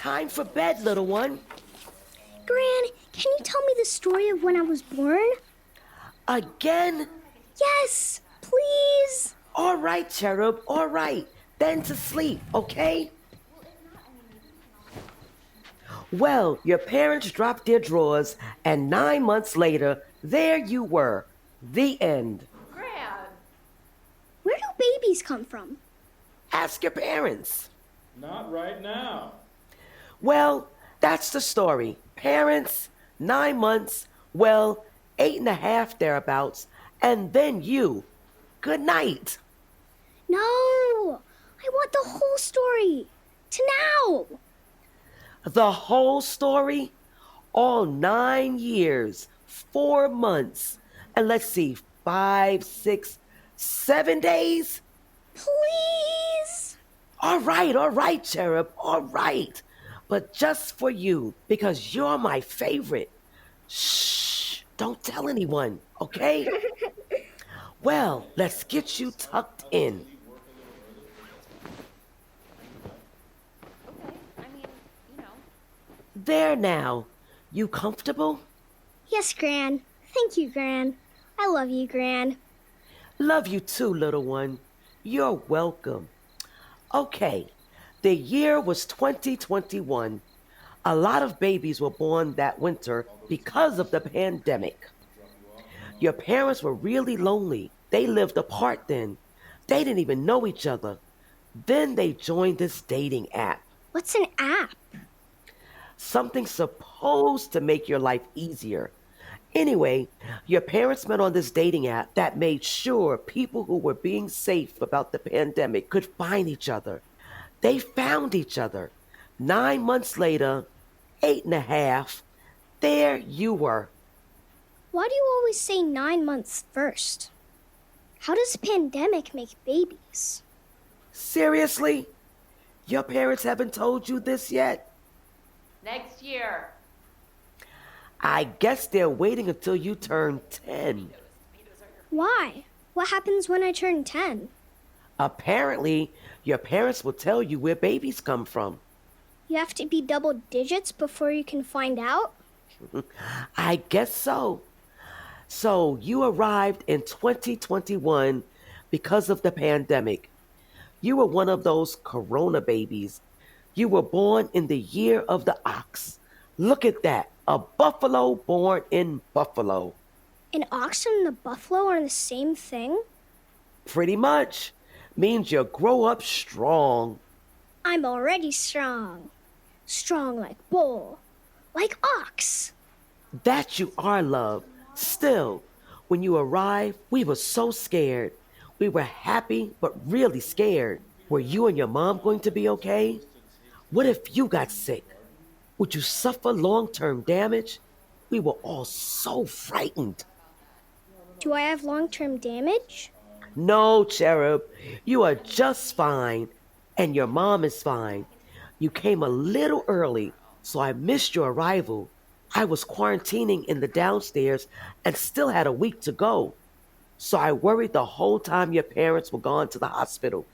Time for bed, little one. Gran, can you tell me the story of when I was born? Again? Yes, please. All right, cherub, all right. Then to sleep, okay? Well, your parents dropped their drawers, and 9 months later, there you were. The end. Gran! Where do babies come from? Ask your parents. Not right now. Well, that's the story. Parents, 9 months, well, 8.5 thereabouts, and then you. Good night. No, I want the whole story. To now. The whole story? All 9 years, 4 months, and let's see, 5, 6, 7 days? Please. All right, cherub, all right. But just for you, because you're my favorite. Shh, don't tell anyone, okay? Well, let's get you tucked in. There now. You comfortable? Yes, Gran. Thank you, Gran. I love you, Gran. Love you too, little one. You're welcome. Okay, the year was 2021. A lot of babies were born that winter because of the pandemic. Your parents were really lonely. They lived apart then. They didn't even know each other. Then they joined this dating app. What's an app? Something supposed to make your life easier. Anyway, your parents met on this dating app that made sure people who were being safe about the pandemic could find each other. They found each other. 9 months later, 8.5, there you were. Why do you always say 9 months first? How does a pandemic make babies? Seriously? Your parents haven't told you this yet? Next year. I guess they're waiting until you turn 10. Why? What happens when I turn 10? Apparently, your parents will tell you where babies come from. You have to be double digits before you can find out? I guess so. So you arrived in 2021 because of the pandemic. You were one of those corona babies. You were born in the year of the ox. Look at that, a buffalo born in Buffalo. An ox and a buffalo are the same thing? Pretty much. Means you grow up strong. I'm already strong. Strong like bull. Like ox. That you are, love. Still, when you arrived, we were so scared. We were happy, but really scared. Were you and your mom going to be okay? What if you got sick? Would you suffer long-term damage? We were all so frightened. Do I have long-term damage? No, Cherub, you are just fine. And your mom is fine. You came a little early, so I missed your arrival. I was quarantining in the downstairs and still had a week to go. So I worried the whole time your parents were gone to the hospital.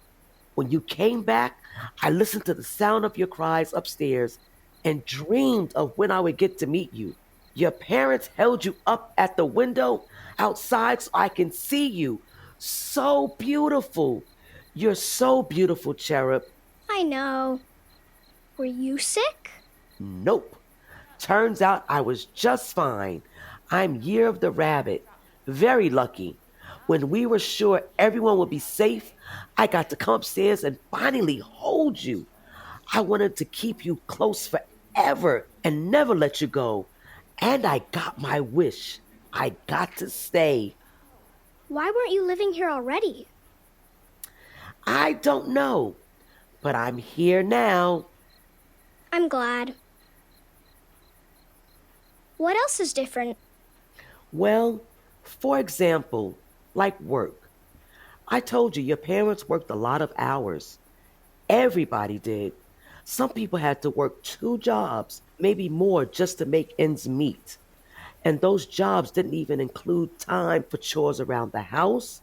When you came back, I listened to the sound of your cries upstairs and dreamed of when I would get to meet you. Your parents held you up at the window outside so I can see you. So beautiful. You're so beautiful, Cherub. I know. Were you sick? Nope. Turns out I was just fine. I'm Year of the Rabbit. Very lucky. When we were sure everyone would be safe, I got to come upstairs and finally hold you. I wanted to keep you close forever and never let you go. And I got my wish. I got to stay. Why weren't you living here already? I don't know, but I'm here now. I'm glad. What else is different? Well, for example, like work. I told you your parents worked a lot of hours. Everybody did. Some people had to work 2 jobs, maybe more, just to make ends meet. And those jobs didn't even include time for chores around the house,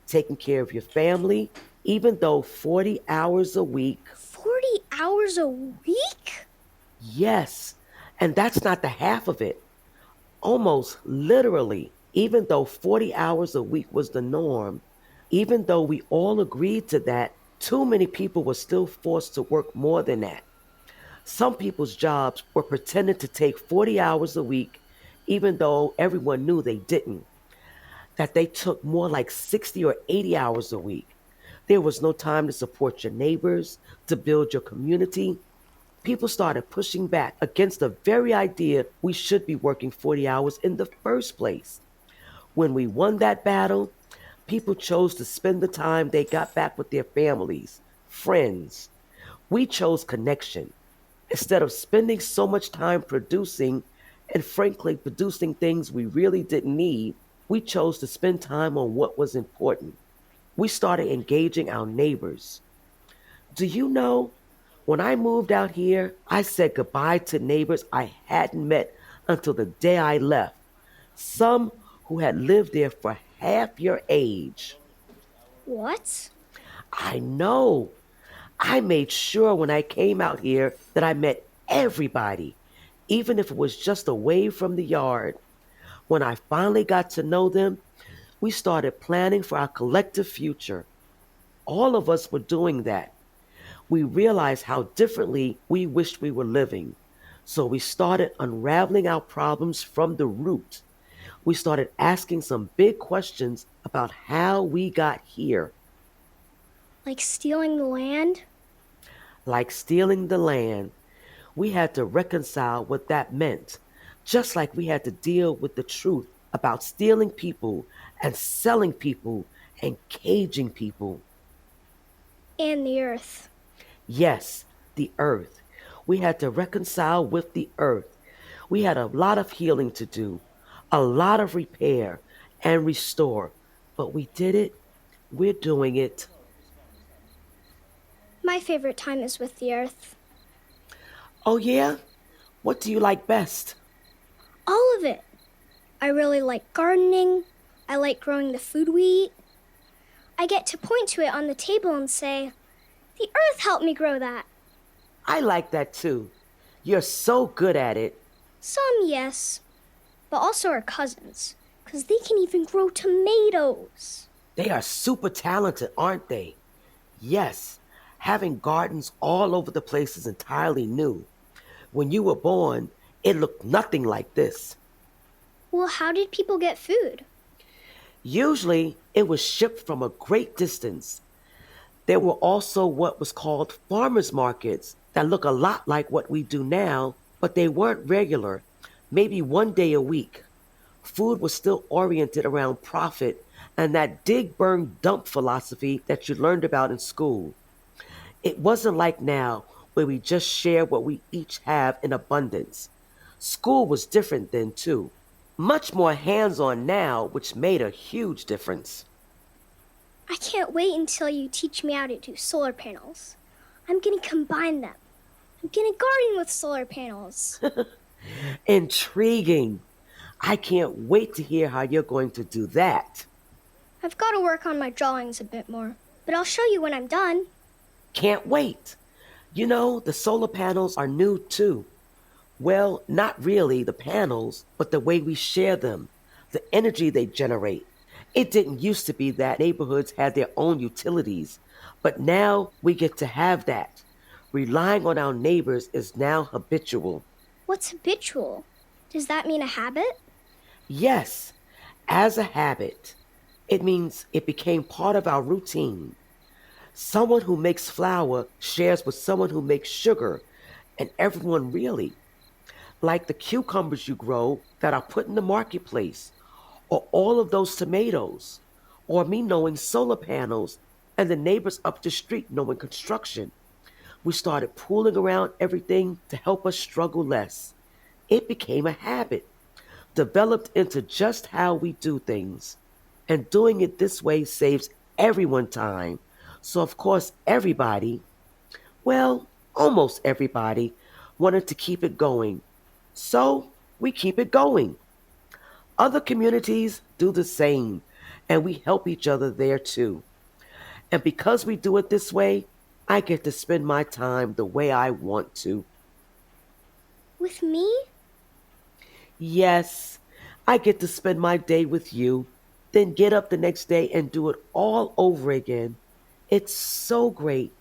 taking care of your family, even though 40 hours a week. 40 hours a week? Yes, and that's not the half of it. Almost literally, even though 40 hours a week was the norm, even though we all agreed to that, too many people were still forced to work more than that. Some people's jobs were pretending to take 40 hours a week, even though everyone knew they didn't, that they took more like 60 or 80 hours a week. There was no time to support your neighbors, to build your community. People started pushing back against the very idea we should be working 40 hours in the first place. When we won that battle, people chose to spend the time they got back with their families, friends. We chose connection. Instead of spending so much time producing, and frankly, producing things we really didn't need, we chose to spend time on what was important. We started engaging our neighbors. Do you know, when I moved out here, I said goodbye to neighbors I hadn't met until the day I left. Some who had lived there for half your age. What? I know. I made sure when I came out here that I met everybody, even if it was just a wave from the yard. When I finally got to know them, we started planning for our collective future. All of us were doing that. We realized how differently we wished we were living. So we started unraveling our problems from the root. We started asking some big questions about how we got here, Like stealing the land? like stealing the land. We had to reconcile what that meant, just like we had to deal with the truth about stealing people and selling people and caging people. And the earth. Yes, the earth. We had to reconcile with the earth. We had a lot of healing to do, a lot of repair and restore. But we did it. We're doing it. My favorite time is with the earth. Oh, yeah? What do you like best? All of it. I really like gardening. I like growing the food we eat. I get to point to it on the table and say, the earth helped me grow that. I like that too. You're so good at it. Some, yes, but also our cousins, 'cause they can even grow tomatoes. They are super talented, aren't they? Yes, having gardens all over the place is entirely new. When you were born, it looked nothing like this. Well, how did people get food? Usually, it was shipped from a great distance. There were also what was called farmers markets that look a lot like what we do now, but they weren't regular, maybe one day a week. Food was still oriented around profit and that dig, burn, dump philosophy that you learned about in school. It wasn't like now, where we just share what we each have in abundance. School was different then, too. Much more hands on now, which made a huge difference. I can't wait until you teach me how to do solar panels. I'm gonna combine them. I'm gonna garden with solar panels. Intriguing. I can't wait to hear how you're going to do that. I've got to work on my drawings a bit more, but I'll show you when I'm done. Can't wait. You know, the solar panels are new too. Well, not really the panels, but the way we share them, the energy they generate. It didn't used to be that neighborhoods had their own utilities, but now we get to have that. Relying on our neighbors is now habitual. What's habitual? Does that mean a habit? Yes, as a habit. It means it became part of our routine. Someone who makes flour shares with someone who makes sugar, and everyone really. Like the cucumbers you grow that are put in the marketplace, or all of those tomatoes, or me knowing solar panels and the neighbors up the street knowing construction. We started pooling around everything to help us struggle less. It became a habit, developed into just how we do things. And doing it this way saves everyone time. So, of course, everybody, well, almost everybody, wanted to keep it going. So, we keep it going. Other communities do the same, and we help each other there too. And because we do it this way, I get to spend my time the way I want to. With me? Yes, I get to spend my day with you, then get up the next day and do it all over again. It's so great.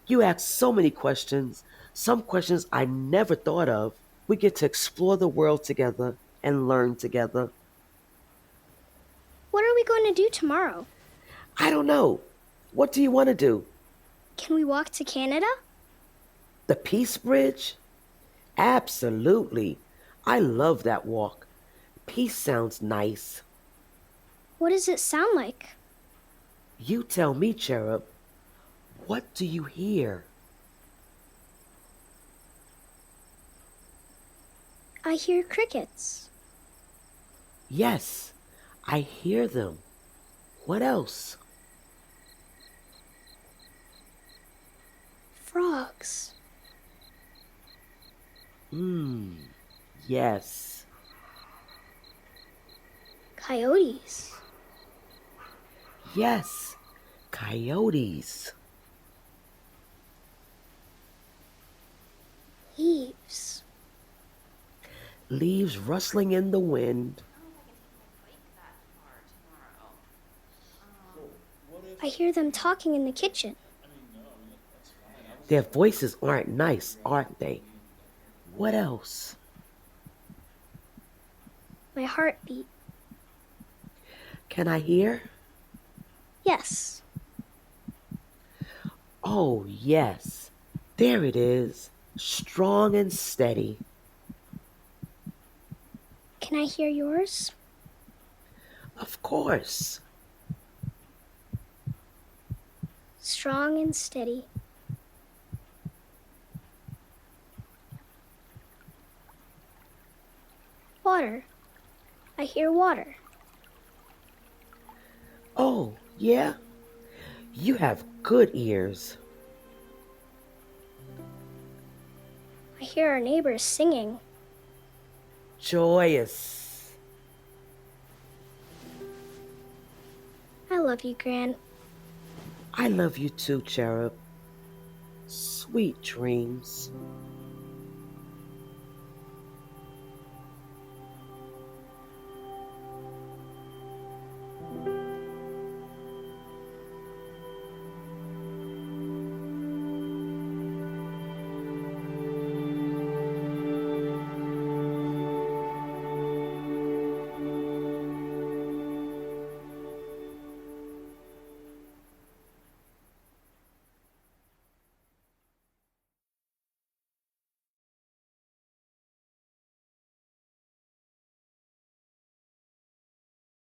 You ask so many questions, some questions I never thought of. We get to explore the world together and learn together. What are we going to do tomorrow? I don't know. What do you want to do? Can we walk to Canada? The Peace Bridge? Absolutely. I love that walk. Peace sounds nice. What does it sound like? You tell me, Cherub. What do you hear? I hear crickets, Yes, I hear them. What else? frogs, Hmm, yes. coyotes, Yes, coyotes. leaves. Leaves rustling in the wind. I don't know if I can take my bike that far tomorrow. I hear them talking in the kitchen. Their voices aren't nice, aren't they? What else? My heartbeat. Can I hear? Yes. Oh, yes. There it is. Strong and steady. Can I hear yours? Of course. Strong and steady. Water. I hear water. Oh, yeah? You have good ears. I hear our neighbors singing. Joyous. I love you, Gran. I love you too, Cherub. Sweet dreams.